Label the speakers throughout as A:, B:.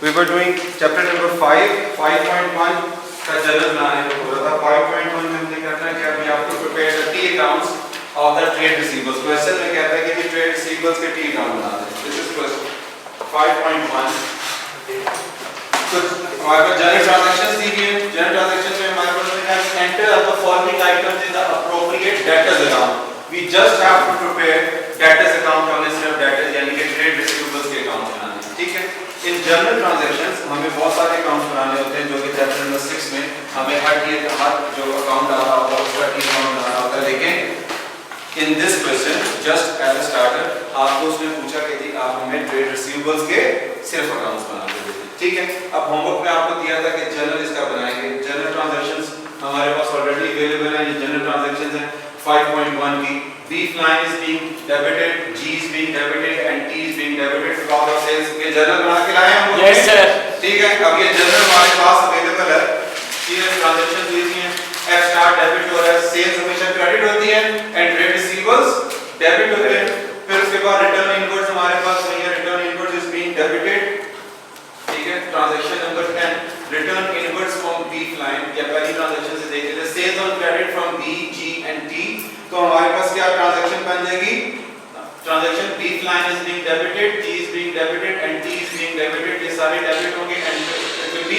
A: We were doing chapter number 5.1 का general बनाने को बोला था। 5.1 में हमने करना है कि अभी आपको prepare the T accounts of the trade receivables. Question में कहता है कि ट्रेड रिसीवेबल्स के टी अकाउंट बना दें। This is question 5.1। तो हमारे पास जनरल ट्रांजैक्शंस दी गई है। जनरल ट्रांजैक्शंस में हमारे पास है enter the following items in the appropriate debtors account. We just have to prepare debtors account हमने सिर्फ डेटर्स यानी कि ट्रेड रिसीवेबल्स के अकाउंट बनाने हैं, ठीक है। इन जनरल ट्रांजैक्शंस हमें बहुत सारे अकाउंट्स बनाने होते हैं जो कि चैप्टर नंबर 6 में हमें हर जो अकाउंट आ रहा होता है उसका टी अकाउंट बनाना होता है। लेकिन in this question just as a starter आपको उसने पूछा कि जी आप हमें ट्रेड रिसीवेबल्स के सिर्फ अकाउंट्स बना के दीजिए, ठीक है। अब होमवर्क में आपको दिया था कि जनरल इसका बनाएंगे। जनरल ट्रांजैक्शंस हमारे पास ऑलरेडी अवेलेबल है। ये जनरल ट्रांजैक्शंस हैं 5.1 की। B line is being debited, G is being debited and T is being debited from the sales। ये जनरल बना के लाए हम लोग।
B: यस सर,
A: ठीक है। अब ये जनरल हमारे पास अवेलेबल है। ये ट्रांजैक्शंस दी हुई हैं। F स्टार डेबिट हो रहा है, सेल्स हमेशा क्रेडिट होती है एंड ट्रेड रिसीवेबल्स डेबिट होते हैं। फिर उसके बाद रिटर्न इनवर्ड्स हमारे पास है। Return inwards is being debited, ठीक है। Transaction number 10 return inwards from B line या पहली ट्रांजैक्शन से देख लेते हैं sales on credit from B, G and T। तो हमारे पास क्या ट्रांजैक्शन बन जाएगी? Transaction B line is being debited, G is being debited and T is being debited। ये सारे डेबिट होंगे and it will B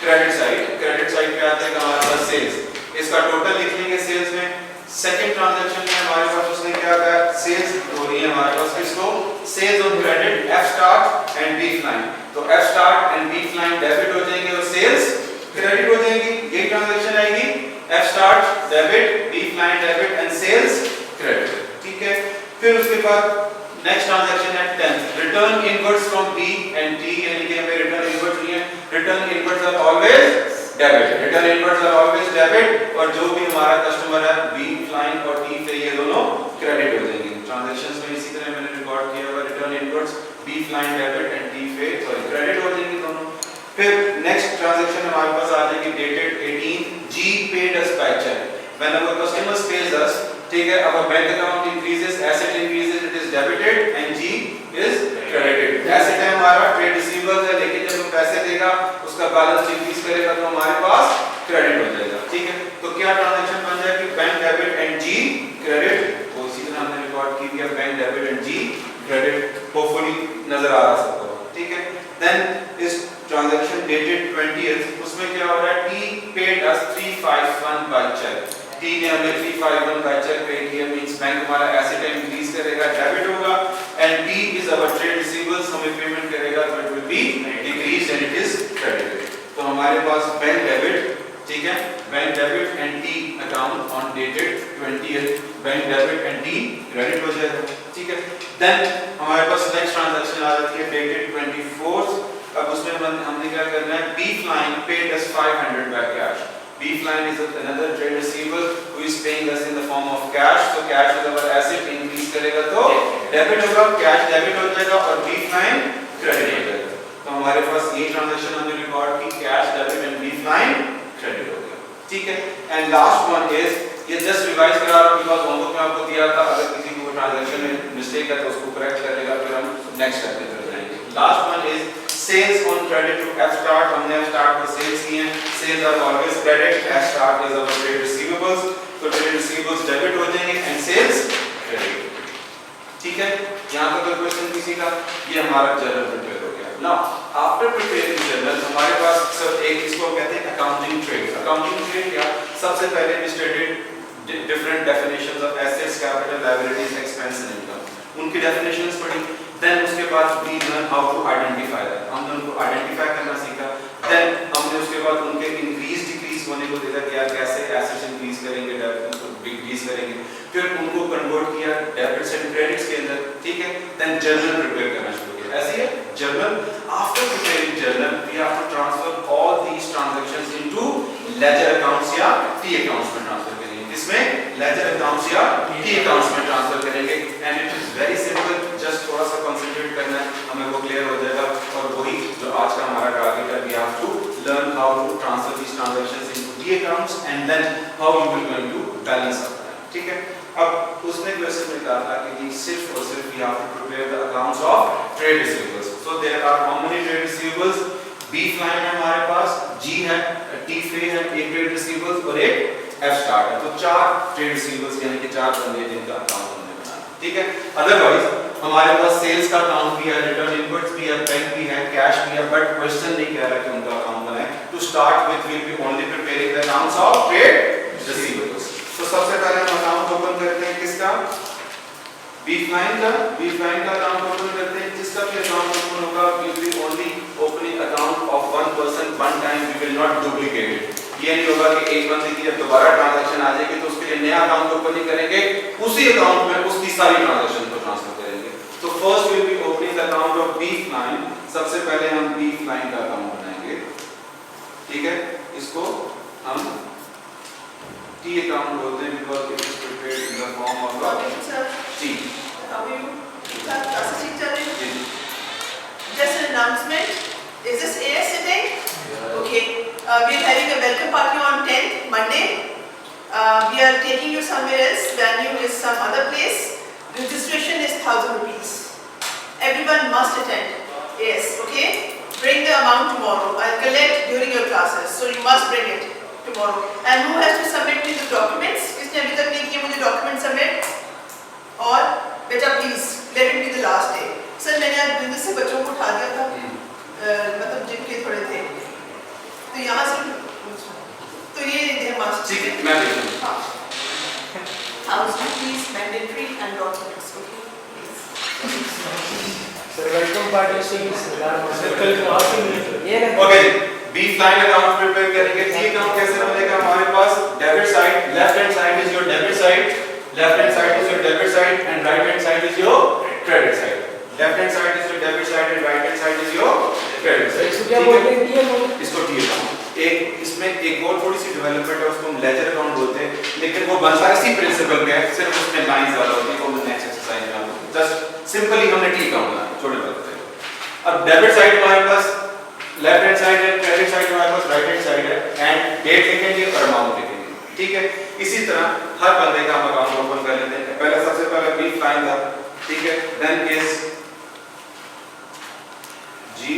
A: credit side. Credit side पे आता है हमारे पास सेल्स। इसका टोटल लिख लेंगे सेल्स में। सेकंड ट्रांजैक्शन में हमारे पास उसने क्या कहा? सेल्स हो रही है हमारे पास किसको? Sales on credit F start and B line। तो F start and B line debit हो जाएंगे और सेल्स क्रेडिट हो जाएंगी। ये ट्रांजैक्शन आएगी F start debit, B line debit and sales credit, ठीक है। फिर उसके बाद नेक्स्ट ट्रांजैक्शन है 10 return inwards from B and T यानी कि हमें रिटर्न इनवर्ड्स नहीं है। Return inwards are always debit. Return inwards are always debit और जो भी हमारा कस्टमर है B line और T पे ये दोनों क्रेडिट हो जाएंगे। ट्रांजैक्शंस में इसी तरह मैंने रिकॉर्ड किया हुआ return inwards B line debit and T पे क्रेडिट हो जाएंगे दोनों। फिर नेक्स्ट ट्रांजैक्शन हमारे पास आ जाएगी dated 18 G paid us by check when our customers pays us, ठीक है। our bank account increases, asset increases, it is debited and G is credited। asset है हमारा ट्रेड रिसीवेबल्स है लेकिन जब वो पैसे देगा उसका बैलेंस इंक्रीज करेगा तो हमारे पास क्रेडिट हो जाएगा, ठीक है। तो क्या ट्रांजैक्शन बन जाएगी? Bank debit and G credit. वो इसी तरह हमने रिकॉर्ड की है bank debit and G credit. Hopefully नजर आ रहा है सबको, ठीक है। देन इस ट्रांजैक्शन डेटेड 20th उसमें क्या हो रहा है? T paid us 351 by check। T ने हमें 351 by check पे किया मींस बैंक हमारा एसेट इंक्रीज करेगा, डेबिट होगा and T is our trade receivables हमें पेमेंट करेगा तो it will be decrease and it is credited. तो हमारे पास बैंक डेबिट, ठीक है, bank debit and T account on dated 20th bank debit and T credit हो जाएगा, ठीक है। देन हमारे पास नेक्स्ट ट्रांजैक्शन आ जाती है डेटेड 24th। अब उसमें हमने क्या करना है? B line paid us 500 by cash। B line is another trade receivable who is paying us in the form of cash। so cash is our asset, increase करेगा तो डेबिट होगा, कैश डेबिट हो जाएगा और B line क्रेडिट हो जाएगा। तो हमारे पास ये ट्रांजैक्शन हमने रिकॉर्ड की cash debit and B line credit हो गया, ठीक है। एंड लास्ट वन इज ये जस्ट रिवाइज करा रहा हूं बिकॉज़ होमवर्क में आपको दिया था अगर किसी को ट्रांजैक्शन में मिस्टेक है तो उसको करेक्ट करेगा फिर हम नेक्स्ट स्टेप पे जाएंगे। Last one is sales on credit to F start. हमने F स्टार्ट पर सेल्स किए हैं। Sales are always credit, F start is our trade receivables. तो ट्रेड रिसीवेबल्स डेबिट हो जाएंगे एंड सेल्स क्रेडिट, ठीक है। यहां तक कोई क्वेश्चन किसी का? ये हमारा जनरल प्रिपेयर हो गया। नाउ आफ्टर प्रिपेयरिंग जनरल हमारे पास सब एक इसको कहते हैं अकाउंटिंग ट्रेड। अकाउंटिंग ट्रेड क्या? सबसे पहले we studied different definitions of assets, capital, liabilities, expense and income. उनकी डेफिनेशंस पढ़ी। देन उसके बाद we learn how to identify that. हमने उनको आइडेंटिफाई करना सीखा। देन हमने उसके बाद उनके इंक्रीज डिक्रीज होने को देखा कि यार कैसे एसेट्स इंक्रीज करेंगे, डेबिट डिक्रीज करेंगे। फिर उनको कन्वर्ट किया डेबिट्स एंड क्रेडिट्स के अंदर, ठीक है। देन जर्नल प्रिपेयर करना शुरू किया। ऐसे ही journal after preparing journal we have to transfer all these transactions into ledger accounts या टी अकाउंट्स में ट्रांसफर करेंगे। इसमें लेजर अकाउंट्स या टी अकाउंट्स में ट्रांसफर करेंगे and it is very simple. Just थोड़ा सा कंसंट्रेट करना है, हमें वो क्लियर हो जाएगा। और वही जो आज का हमारा टारगेट है, we have to learn how to transfer these transactions into T accounts and then how you will going to balance out, ठीक है। अब उसने क्वेश्चन में कहा था कि सिर्फ और सिर्फ we have to prepare the accounts of trade receivables. So there are how many trade receivables? B flying है हमारे पास, जी है, टी फे है, एक ट्रेड रिसीवेबल्स और एक एफ स्टार्ट है। तो 4 ट्रेड रिसीवेबल्स यानी कि 4 बंदे जिनका अकाउंट हमने बनाया, ठीक है। अदरवाइज हमारे पास सेल्स का अकाउंट भी है, रिटर्न इनपुट्स भी है, बैंक भी है, कैश भी है, बट क्वेश्चन नहीं कह रहा कि उनका अकाउंट बनाए। To start with will be only preparing the accounts of trade receivables. तो सबसे पहले हम अकाउंट ओपन करते हैं किसका, बी फ्लाइंग का अकाउंट ओपन करते हैं। जिसका भी अकाउंट ओपन होगा we will be only opening account of one person one time, we will not duplicate it। ये नहीं होगा कि एक बंदे की जब दोबारा ट्रांजैक्शन आ जाएगी तो उसके लिए नया अकाउंट ओपन नहीं करेंगे, उसी अकाउंट में उसकी सारी ट्रांजैक्शन को ट्रांसफर करेंगे। तो first will be opening the account of B flying. सबसे पहले हम बी फ्लाइंग का अकाउंट बनाएंगे, ठीक है। इसको हम टी अकाउंट बोलते हैं because it is prepared in the form of a T.
B: How are you? Just an announcement. Is this AS sitting? Yeah. Okay. We are having a welcome party on 10th, Monday. We are taking you somewhere else. Venue is some other place. Registration is 1,000 rupees. Everyone must attend. Yes. Okay. Bring the amount tomorrow. I'll collect during your classes. So you must bring it tomorrow. And who has to submit me the documents? किसने अभी तक नहीं किए मुझे document submit? और बेटा please let it be the last day. Sir मैंने आज बिजनेस से बच्चों को उठा दिया था, मतलब जिनके थोड़े थे, तो यहाँ से तो ये मास्टर
A: ठीक है मैं भेज दूँ।
B: हाँ house fees mandatory and documents. Okay
C: sir welcome party से कल क्लास में ये ना
A: okay B flying account prepare करेंगे। टी अकाउंट कैसे बनेगा, हमारे पास debit side, left hand side is your debit side, left hand side is your debit side and right hand side is your credit side। left hand side is your debit side and right hand side is your credit side।
C: इसको क्या बोलते हैं, T account?
A: इसको T account. एक इसमें एक और थोड़ी सी डेवलपमेंट है, उसको हम लेजर अकाउंट बोलते हैं, लेकिन वो बनता इसी प्रिंसिपल पे है, सिर्फ उसमें लाइन ज्यादा होती है। वो नेक्स्ट एक्सरसाइज में जस्ट सिंपली हमने टी अकाउंट बनाया, छोटे बात है। अब डेबिट साइड हमारे पास लेफ्ट हैंड साइड है, क्रेडिट साइड हमारे पास राइट हैंड साइड है, एंड डेट लिखेंगे और अमाउंट लिखेंगे, ठीक है। इसी तरह हर बंदे का हम अकाउंट ओपन कर लेते हैं। पहले सबसे पहले बी फ्लाइंग का, ठीक है, then is G,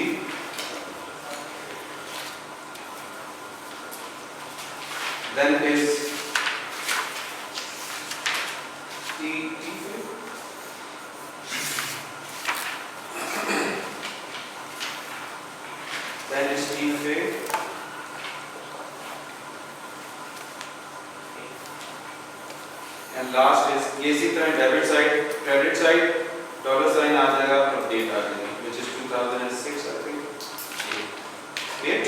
A: then is T, then is T फे, एंड लास्ट इज इसी तरह debit side, credit side, dollar sign आ जाएगा और डेट आ जाएगी व्हिच इज 2006 आई थिंक 8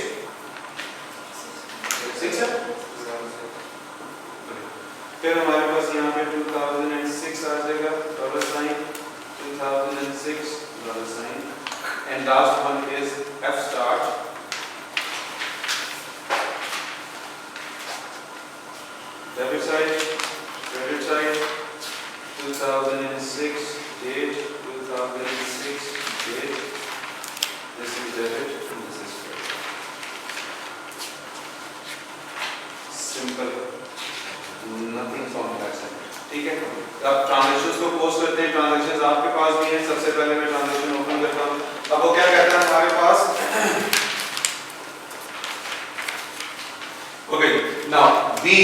A: 6 है। फिर हमारे पास यहाँ पे 2006 आ जाएगा, dollar sign 2006 dollar sign, and last one is F start, debit side, credit side 2006 date, 2006 date, this is debit and this is credit, simple, nothing complex है, ठीक है। अब ट्रांजैक्शंस को पोस्ट करते हैं। ट्रांजैक्शंस आपके पास भी हैं। सबसे पहले मैं ट्रांजैक्शन ओपन करता हूँ। अब वो क्या कहता है हमारे पास, ओके नाउ बी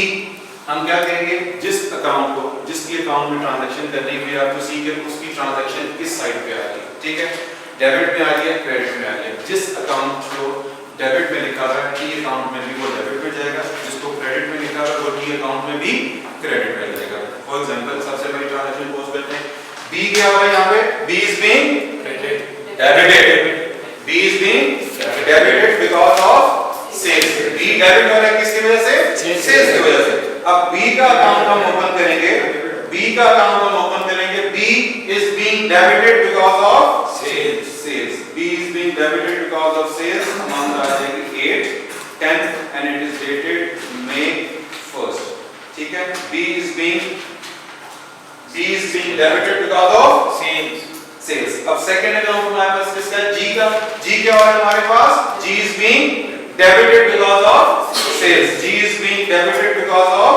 A: हम क्या कहेंगे, जिस अकाउंट को, जिसकी अकाउंट में ट्रांजैक्शन करने के लिए आप प्रोसीजर, उसकी ट्रांजैक्शन किस साइड पे आ रही है, ठीक है। डेबिट में आ रही है, क्रेडिट में आ रही है। जिस अकाउंट को डेबिट में लिखा हुआ है टी अकाउंट में भी वो डेबिट में जाएगा, जिसको क्रेडिट में लिखा हुआ है वो टी अकाउंट में भी क्रेडिट में जाएगा। फॉर एग्जांपल सबसे पहले ट्रांजैक्शन पोस्ट करते हैं। बी क्या हो रहा है यहाँ पे, B is being debited, B is being debited because of sales. B debit हो रहा है किसकी वजह से, सेल्स की वजह से। अब B का अकाउंट हम ओपन करेंगे, B का अकाउंट हम ओपन करेंगे, B is being debited because of sales, B is being debited because of sales, amount आ जाएगी 8/10 and it is dated May 1st, ठीक है। B is being debited because of sales। अब second account हमारे पास किसका, G का। G क्या हो रहा है हमारे पास, G is being debited because of sales, G is being debited because of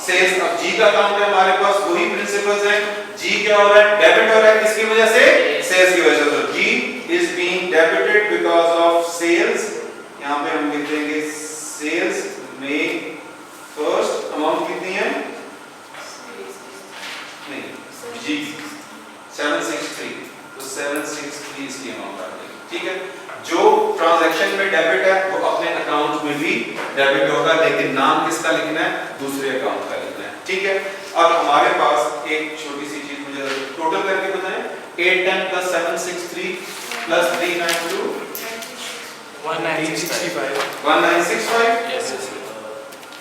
A: sales। अब G का अकाउंट है हमारे पास, वही प्रिंसिपल्स हैं। G क्या हो रहा है, डेबिट हो रहा है किसकी वजह से, सेल्स की वजह से। G is being debited because of sales यहाँ पे हम लिख देंगे सेल्स में फर्स्ट अमाउंट कितनी है, नहीं जी 763, तो 763 इसकी अमाउंट आ जाएगी। ठीक है, जो ट्रांजैक्शन में डेबिट है वो अपने अकाउंट में भी डेबिट होगा, लेकिन नाम किसका लिखना है, दूसरे अकाउंट का लिखना है। ठीक है, अब हमारे पास एक छोटी सी चीज मुझे टोटल करके बताएं, 810 plus 763 plus 392
C: 1965.
A: 1965।
C: Yes.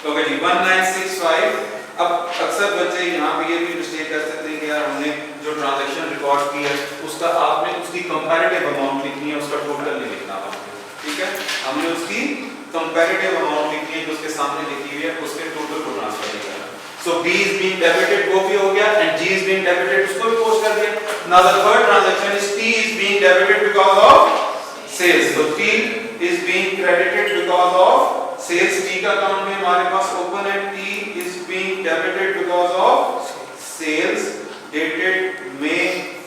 A: ओके जी 1965। अब अक्सर बच्चे यहाँ पे ये भी मिस्टेक कर सकते हैं कि यार हमने जो ट्रांजैक्शन रिकॉर्ड की है उसका आपने उसकी कंपैरेटिव अमाउंट लिखनी है, उसका टोटल नहीं लिखना आपको। ठीक है, हमने उसकी कंपैरेटिव अमाउंट लिखनी है जो उसके सामने लिखी हुई है, उसके टोटल को ट्रांसफर नहीं करना। सो B is being debited वो भी हो गया and G is being debited उसको भी पोस्ट कर दिया। Now the third transaction is T is being debited because of sales. So T is being credited because of sales. T का account में हमारे पास ओपन है, T is being debited because of sales dated May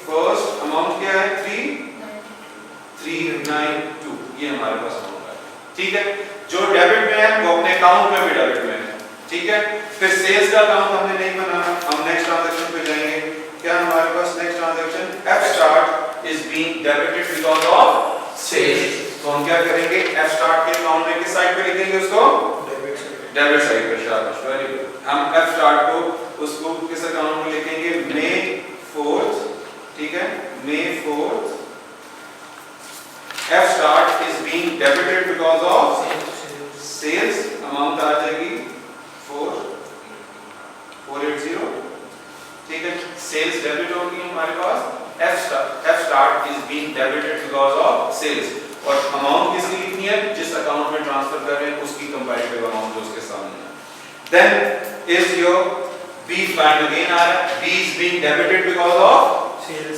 A: 1st, amount क्या है 392, ये हमारे पास amount है। ठीक है, जो डेबिट में है वो अपने अकाउंट में भी डेबिट में है। ठीक है, फिर सेल्स का अकाउंट हमने नहीं बनाना, हम नेक्स्ट ट्रांजैक्शन पे जाएंगे। क्या हमारे पास next transaction F start is being debited because of sales, तो हम क्या करेंगे, F start के अकाउंट में किस साइड पे लिखेंगे उसको, डेबिट साइड पे। शाबाश, वेरी गुड। हम F start को उसको किस अकाउंट में लिखेंगे, May 4th। ठीक है, May 4th F start is being debited because of sales, amount आ जाएगी 480। ठीक है, सेल्स डेबिट होगी हमारे पास, F start is being debited because of sales, और अमाउंट किसकी लिखनी है, जिस अकाउंट में ट्रांसफर कर रहे हैं उसकी कंपैरेटिव अमाउंट जो उसके सामने है। Then is your B fine again आ रहा है, B is being debited because of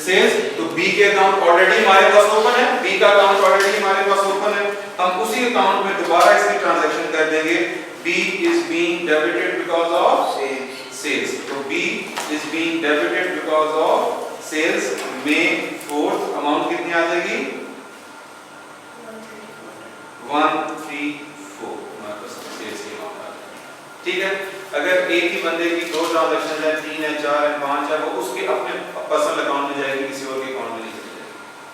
A: sales, तो B के अकाउंट ऑलरेडी हमारे पास ओपन है, B का अकाउंट ऑलरेडी हमारे पास ओपन है, हम उसी अकाउंट में दोबारा इसकी ट्रांजैक्शन कर देंगे। B is being debited because of sales, तो B is being debited because of sales, May 4th, amount कितनी आ जाएगी 134, हमारे पास सेल्स की अमाउंट आ जाएगी। ठीक है, अगर एक ही बंदे की दो ट्रांजैक्शन है, 3 है, 4 है, 5 है, वो उसके अपने पर्सनल अकाउंट में जाएगी, किसी और के अकाउंट में नहीं जाएगी।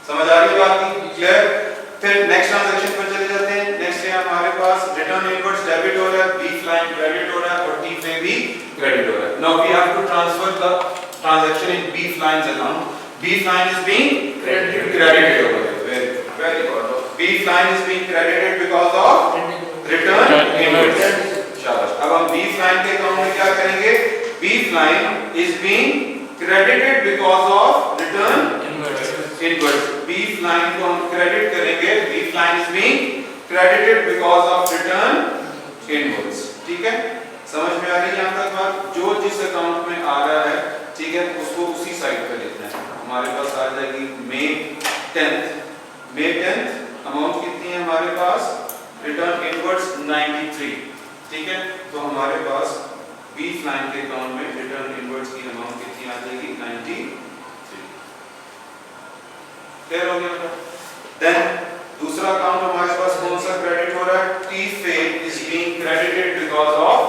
A: समझ आ रही है बात की, क्लियर? फिर नेक्स्ट ट्रांजैक्शन पर चले जाते हैं। नेक्स्ट है हमारे पास रिटर्न इनवर्ड्स डेबिट हो रहा है, B लाइन क्रेडिट हो रहा है और T पे भी क्रेडिट हो रहा है। Now we have to transfer the transaction in B lines account. B line is being credited over here, very good। B line is being credited because of return inwards। शाबाश, अब हम B line के account में क्या करेंगे, B line is being credited because of return inwards। B line को हम credit करेंगे, B line is being credited because of return inwards। ठीक है, समझ में आ रही है यहाँ तक बात? जो जिस अकाउंट में आ रहा है, ठीक है, उसको उसी साइड पे लिखना है। हमारे पास आ जाएगी May 10th, अमाउंट कितनी है हमारे पास, रिटर्न इनवर्ड्स 93। ठीक है, तो हमारे पास B लाइन के अकाउंट में रिटर्न इनवर्ड्स की अमाउंट कितनी आ जाएगी 93। क्लियर हो गया? देन दूसरा अकाउंट हमारे पास कौन सा क्रेडिट हो रहा है, T fail is being credited because of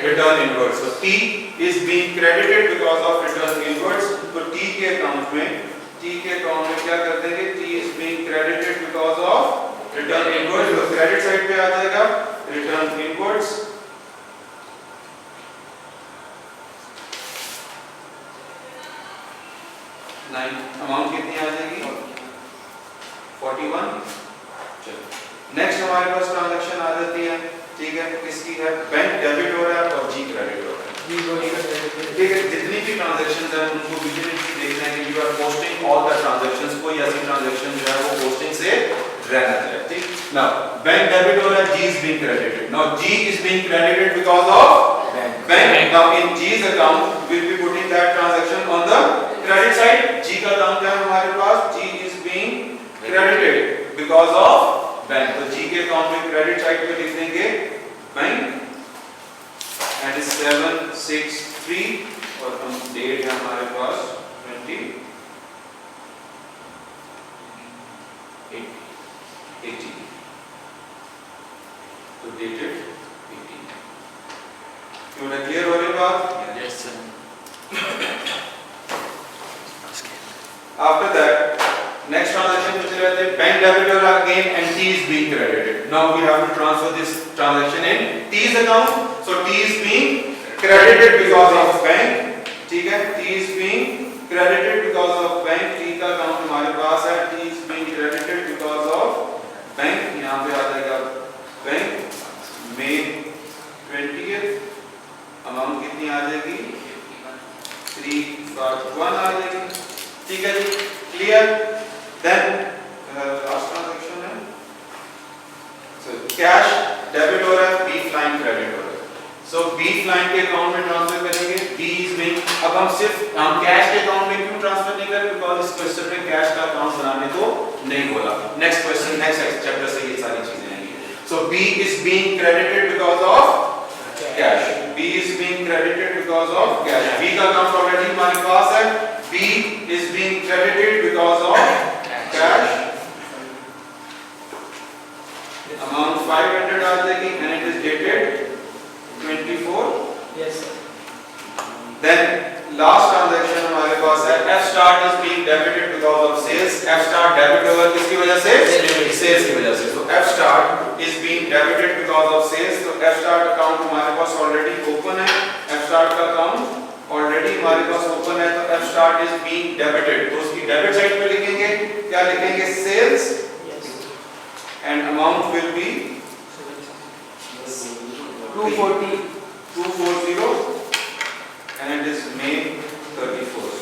A: return inwards। so T is being credited because of return inwards, तो T के अकाउंट में क्या कर देंगे, T is being credited because of return inwards, तो क्रेडिट साइड पे आ जाएगा return inwards। अमाउंट कितनी आ जाएगी 41। चलो नेक्स्ट हमारे पास ट्रांजैक्शन आ जाती है। ठीक है, किसकी है, बैंक डेबिट हो रहा है और G क्रेडिट हो रहा है। ठीक है, जितनी भी ट्रांजैक्शंस हैं उनको विजिबिलिटी देखना है कि you are posting all the transactions, कोई ऐसी ट्रांजैक्शन जो है वो पोस्टिंग से रहना चाहिए। ठीक, नाउ बैंक डेबिट हो रहा है, G is being credited। Now G is being credited because of bank। Now in G's account we'll be putting that transaction on the credit side। G का अकाउंट है हमारे पास, G is being credited because of bank, तो G के account में credit side पे लिख देंगे bank and 763 और हम डेट है हमारे पास 2080। dated 18. You are clear हो रही बात?
D: Yes, sir.
A: After that, next transaction which is the bank debitor again and T is being credited. Now we have to transfer this transaction in T's account. So T is being credited because of bank. ठीक है? T is being credited because of bank. T का account हमारे पास है. T is being credited because of bank. यहाँ पे आ जाएगा bank. May 20th. Amount कितनी आ जाएगी? 351 आ जाएगी. ठीक है जी, क्लियर? देन लास्ट ट्रांजैक्शन है, सो कैश डेबिट हो रहा है, बी फ्लाइंग क्रेडिट हो रहा है. सो बी फ्लाइंग के अकाउंट में ट्रांसफर करेंगे. बी इज बीइंग, अब हम कैश के अकाउंट में क्यों ट्रांसफर नहीं कर रहे? बिकॉज़ इस क्वेश्चन में कैश का अकाउंट बनाने को नहीं बोला. नेक्स्ट क्वेश्चन, नेक्स्ट चैप्टर से ये सारी चीजें आएंगी. So B is being credited because of cash. B is being credited because of cash. B का अकाउंट ऑलरेडी हमारे पास है. B is being credited because of cash. Amount 500 आ जाएगी and it is dated 24.
C: Yes, sir.
A: Then last transaction हमारे पास है F start is being debited because of sales. F start debit होगा किसकी वजह से? Sales की वजह से. So F start is being debited because of sales. तो F start account हमारे पास already open है. F start का account ऑलरेडी हमारे पास ओपन है. तो F start is being debited. तो उसकी डेबिट साइड पे लिखेंगे, क्या लिखेंगे? Sales.
C: Yes.
A: And amount will be 240 and it is May 31.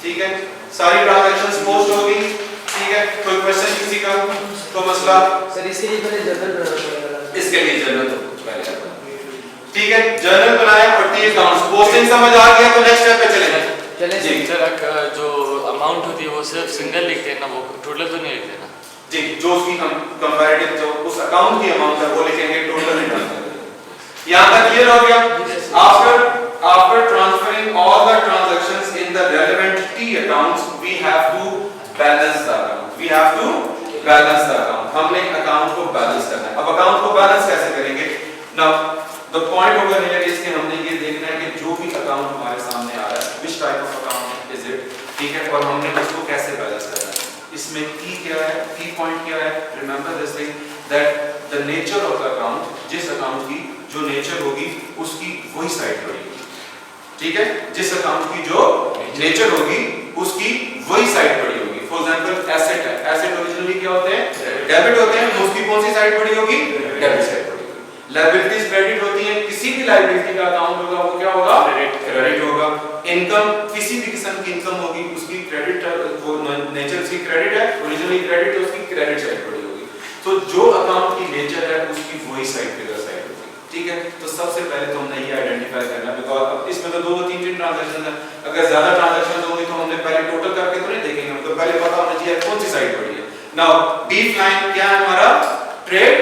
A: ठीक है, सारी ट्रांजैक्शंस पोस्ट होगी. ठीक है, कोई क्वेश्चन किसी का? तो मसला
C: सर इसके लिए पहले जर्नल बनाना पड़ेगा.
A: इसके लिए जर्नल तो पहले. ठीक है, जर्नल बनाया और टी अकाउंट्स पोस्टिंग समझ आ गया. तो नेक्स्ट स्टेप पे चलेंगे.
C: चले
A: जी
D: सर, जो अमाउंट होती है वो सिर्फ सिंगल लिखते हैं ना, वो टोटल तो नहीं लिखते ना?
A: जी, जो उसकी कंपैरेटिव जो उस अकाउंट की अमाउंट है वो लिखेंगे, टोटल नहीं डालेंगे. यहां तक क्लियर हो गया? After transferring all the transactions in the relevant T accounts we have to balance the account. We have to balance the account. हमने अकाउंट को बैलेंस करना है. अब अकाउंट को बैलेंस कैसे करेंगे? Now the point over here is कि हमने ये देखना है कि जो भी अकाउंट हमारे सामने आ रहा है, which type of account is it. ठीक है, और हमने उसको कैसे बैलेंस करना है. इसमें की क्या है, की पॉइंट क्या है? Remember this thing that the nature of the account, जिस अकाउंट की जो नेचर होगी उसकी वही साइड पड़ेगी. ठीक है, जिस अकाउंट की जो नेचर होगी उसकी वही साइड पड़ी होगी. फॉर एग्जांपल एसेट है, एसेट ओरिजिनली क्या होते हैं? डेबिट होते हैं. तो उसकी कौन सी साइड पड़ी होगी? Debit side. लायबिलिटीज क्रेडिट होती हैं. किसी भी लायबिलिटी का अकाउंट होगा वो क्या होगा? क्रेडिट होगा. इनकम, किसी भी किस्म की इनकम होगी उसकी क्रेडिट, वो नेचर उसकी क्रेडिट है, ओरिजिनली क्रेडिट है, उसकी क्रेडिट साइड पड़ी होगी. तो जो अकाउंट की नेचर है उसकी वही साइड फिगर साइड होगी. ठीक है, तो सबसे पहले तो हमने ये आइडेंटिफाई करना, बिकॉज़ अब इसमें तो 2-3 ट्रांजैक्शन है. अगर ज्यादा ट्रांजैक्शन होंगी तो हमने पहले टोटल करके तो नहीं देखेंगे, तो पहले पता होना चाहिए कौन सी साइड पड़ी है. नाउ बी फ्लाइंग क्या है हमारा? Trade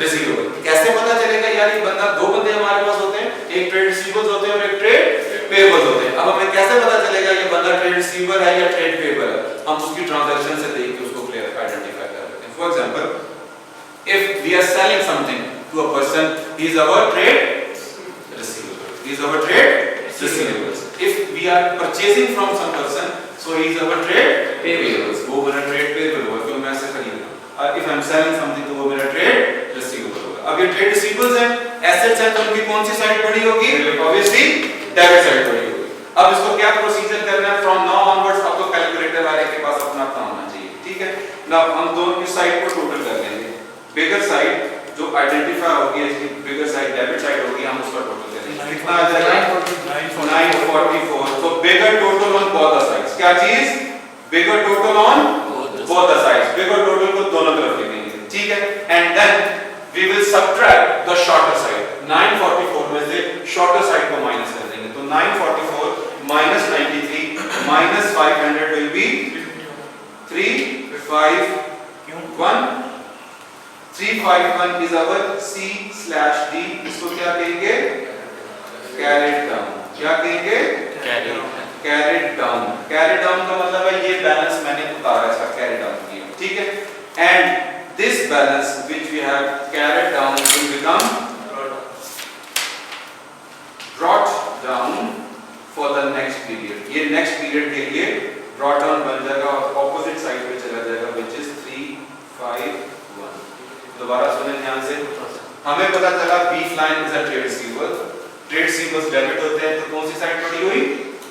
A: receivable. कैसे पता चलेगा यार? ये बंदा, दो बंदे हमारे पास होते हैं, एक ट्रेड रिसीवेबल्स होते हैं और एक ट्रेड पेएबल्स होते हैं. अब हमें कैसे पता चलेगा ये बंदा ट्रेड रिसीवेबल है या ट्रेड पेएबल है? हम उसकी ट्रांजैक्शन से देख के उसको क्लियर आइडेंटिफाई कर लेते हैं. For example, if we are selling something to a person, he is our trade receivable. He is our trade receivables. If we are purchasing from some person, so he is our trade payables. वो मेरा trade payable होगा क्योंकि मैं ऐसे खरीद रहा हूँ. If I am selling something तो वो मेरा trade receivable होगा. अब ये trade receivables हैं, assets हैं, तो उनकी कौन सी साइड पड़ी होगी? Obviously debit साइड पड़ी होगी. अब इसको क्या प्रोसीजर करना है? From now onwards आपको कैलकुलेटर वाले के पास अपना अपना होना चाहिए. ठीक है? Now हम दोनों की साइड को टोटल कर लेंगे. Bigger side जो आइडेंटिफाई होगी, इसकी बिगर साइड डेबिट साइड होगी, हम उसका टोटल करेंगे. कितना आ जाएगा? 944. तो bigger total on both the sides. क्या चीज? Bigger total on both the sides. Bigger total को दोनों तरफ लिखेंगे. ठीक है? And then we will subtract the shorter side. 944 में से शॉर्टर साइड को माइनस कर देंगे. तो 944 minus 93 minus 500 will be 351. 351 is our C/D. इसको क्या कहेंगे? Carried down. क्या कहेंगे? Carried down. Carried down का मतलब है ये बैलेंस मैंने उतारा, इसका carried down किया. ठीक है? And this balance which we have carried down will become brought down for the next period. ये next period के लिए brought down बन जाएगा और opposite side पे चला जाएगा which is 3, 5, 1. दोबारा सुने ध्यान से, हमें पता चला B line is a trade receivable. Trade receivables debit होते हैं तो कौन सी साइड पड़ी हुई?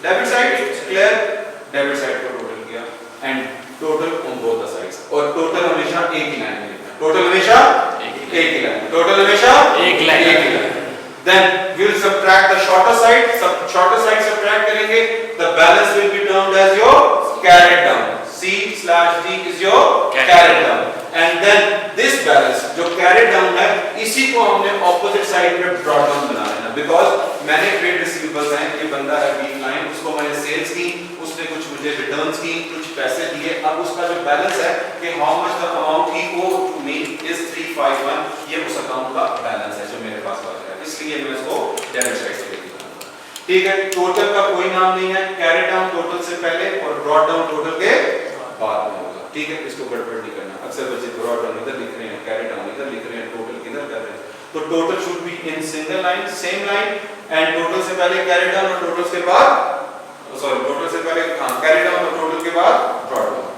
A: Debit side. Clear? Debit side को total किया and total on both the sides. और total हमेशा एक ही line में लिखना है. Total हमेशा एक ही line. Total हमेशा
D: एक line.
A: Then we will subtract the shorter side. Shorter side subtract करेंगे. The balance will be termed as your carried down. C/D is your carried down. And then this balance जो carried down है, इसी को हमने opposite side पे brought down बना लेना. Because मैंने trade receivables हैं, ये बंदा है B line, उसको मैंने sales की, उसने कुछ मुझे returns की, कुछ पैसे दिए. अब उसका जो balance है कि how much the amount he owed to me is 351. ये उस account का balance है जो मेरे पास बचा है. इसलिए मैं इसको debit side से लिख दूंगा. ठीक है, total का कोई नाम नहीं है. carried down total से पहले और brought down total के बाद में होगा. ठीक है, इसको गड़बड़ नहीं करना. अक्सर बच्चे brought down इधर लिख रहे हैं, carried down इधर लिख रहे हैं, total किधर कर रहे हैं. तो total should be in single line, same line, and total से पहले carried down और total के बाद total से पहले carried down और total के बाद brought down.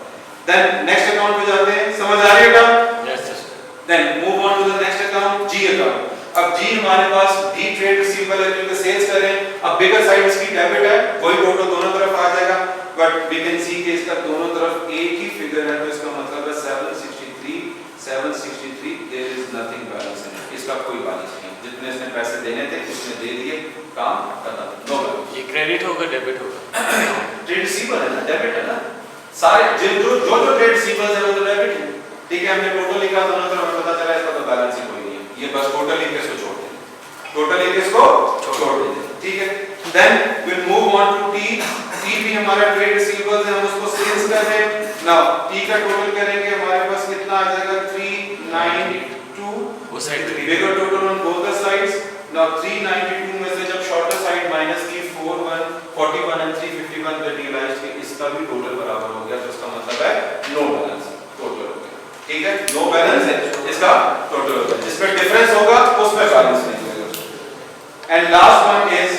A: Then next account पे जाते हैं. समझ आ रही है बेटा?
D: Yes, yes.
A: Then move on to the next account, G account. अब G हमारे पास D trade receivable है क्योंकि सेल्स कर रहे हैं. अब bigger side इसकी डेबिट है, वही टोटल दोनों तरफ आ जाएगा. But we can see कि इसका दोनों तरफ एक ही फिगर है, तो इसका मतलब है 763. There is nothing balance in it. इसका कोई बैलेंस नहीं. जितने इसने पैसे देने थे उसने दे दिए, काम खत्म. No balance.
D: ये क्रेडिट होगा डेबिट होगा?
A: ट्रेड रिसीवेबल है ना, डेबिट है ना. सारे जो ट्रेड रिसीवेबल्स है वो तो डेबिट है. ठीक है, हमने टोटल लिखा दोनों तरफ, पता चला इसका तो बैलेंस ही कोई नहीं है. ये बस टोटल लिख के इसको छोड़ देंगे. टोटल लिख के इसको छोड़ देंगे. ठीक है. Then we'll move on to T. T भी हमारा ट्रेड रिसीवेबल्स है, हम उसको सेल्स कर रहे हैं. नाउ T का टोटल करेंगे, हमारे पास कितना आ जाएगा? 392.
D: वो side
A: Bigger total on both the sides. Now 392 में से जब shorter side minus की 41 and 351 पे realized कि इसका भी टोटल बराबर हो गया, तो इसका मतलब है नो बैलेंस. टोटल हो गया. ठीक है, नो बैलेंस है, इसका टोटल हो गया. जिसमें डिफरेंस होगा उसमें बैलेंस नहीं होगा. And last one is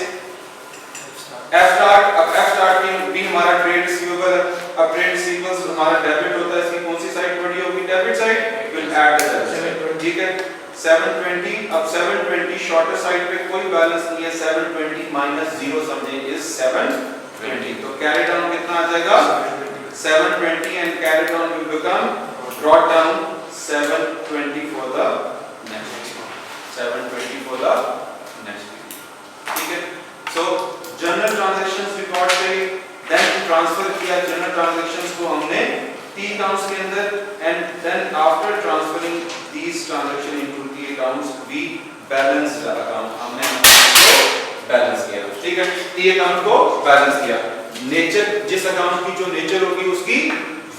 A: F start. अब F start भी हमारा ट्रेड रिसीवेबल है. अब ट्रेड रिसीवेबल्स हमारा डेबिट होता है, इसकी कौन सी साइड पड़ी होगी? Debit side. Will add the debit. ठीक है, 720. अब 720 शॉर्टर साइड पे कोई बैलेंस नहीं है. 720 माइनस 0 समझे इज 720. तो कैरी डाउन कितना आ जाएगा? 720 and carry down will become brought down 720 for the next. 720 for the next. ठीक है. So जनरल ट्रांजैक्शंस रिकॉर्ड से देन ट्रांसफर किया. जनरल ट्रांजैक्शंस को हमने T अकाउंट्स के अंदर and then after transferring these transaction into T accounts we balance the account. हमने balance किया. ठीक है, T अकाउंट को बैलेंस किया. नेचर जिस अकाउंट की जो नेचर होगी उसकी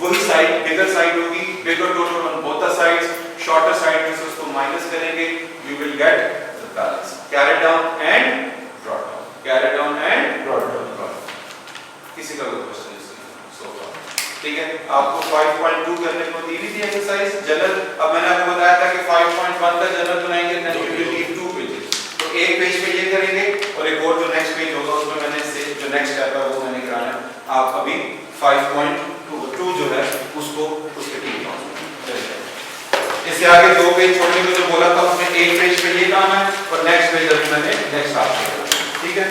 A: वही साइड बिगर साइड होगी. Bigger total on both the sides. Shorter side में से उसको माइनस करेंगे. We will get the balance. Carry down and brought down. Carry down and brought down. किसी का कोई क्वेश्चन इसमें सो फार? ठीक है, आपको 5.2 करने को दी हुई थी एक्सरसाइज जनरल. अब मैंने आपको बताया था कि 5.1 का जनरल बनाएंगे, then we will leave 2 pages. तो एक पेज पे ये करेंगे और एक और जो नेक्स्ट पेज होगा उसमें मैंने से जो नेक्स्ट स्टेप है वो मैंने कराना. आप अभी 5.2 जो है उसको उसके ठीक पहुंचेंगे. इससे आगे 2 पेज छोड़ने को जो बोला था उसमें एक पेज पे ये काम है और नेक्स्ट पेज अभी मैंने नेक्स्ट आपको. ठीक है.